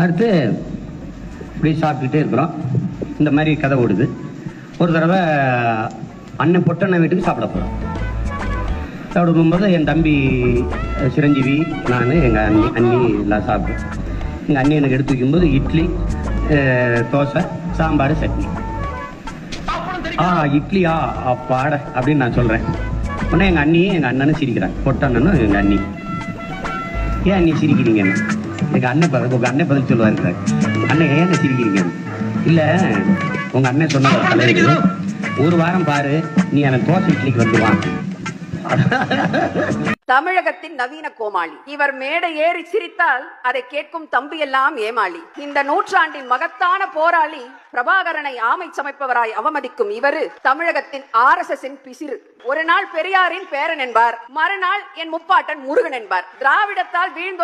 அடுத்து இப்படி சாப்பிட்டுட்டே இருக்கிறோம். இந்த மாதிரி கதை ஓடுது. ஒரு தடவை அண்ணன் பொட்டண்ணன் வீட்டுக்கு சாப்பிட போகிறோம். சாப்பிட போகும்போது என் தம்பி சிரஞ்சீவி, நான், எங்கள் அண்ணி எல்லாம் சாப்பிட்டோம். எங்கள் அண்ணி எனக்கு எடுத்து வைக்கும்போது இட்லி, தோசை, சாம்பார், சட்னி. இட்லியா பாட அப்படின்னு நான் சொல்கிறேன். உடனே எங்கள் அண்ணியும் எங்கள் அண்ணனும் சிரிக்கிறாங்க. பொட்டண்ணனும் எங்கள் அண்ணி. ஏன் அண்ணி சிரிக்கிறீங்கன்னு எங்கள் அண்ணன் பதில் சொல்லுவார். அண்ணன் ஏன் சிரிக்கிறீங்க? இல்லை, உங்கள் அண்ணன் சொன்ன தலைவர் ஒரு வாரம் பாரு, நீ எனக்கு தோசை இட்லிக்கு வந்துடுவான். தமிழகத்தின் நவீன கோமாளி இவர். மேடை ஏறி சிரித்தால் அதை கேட்கும் தம்பி எல்லாம் ஏமாளி. இந்த நூற்றாண்டின் மகத்தான போராளி பிரபாகரனை ஆமை சமைப்பவராய் அவமதிக்கும் இவரு தமிழகத்தின் RSS பிசிறு. ஒரு நாள் பெரியாரின் பேரன் என்பார், மறுநாள் என் முப்பாட்டன் முருகன் என்பார். திராவிடத்தால் வீழ்ந்தோ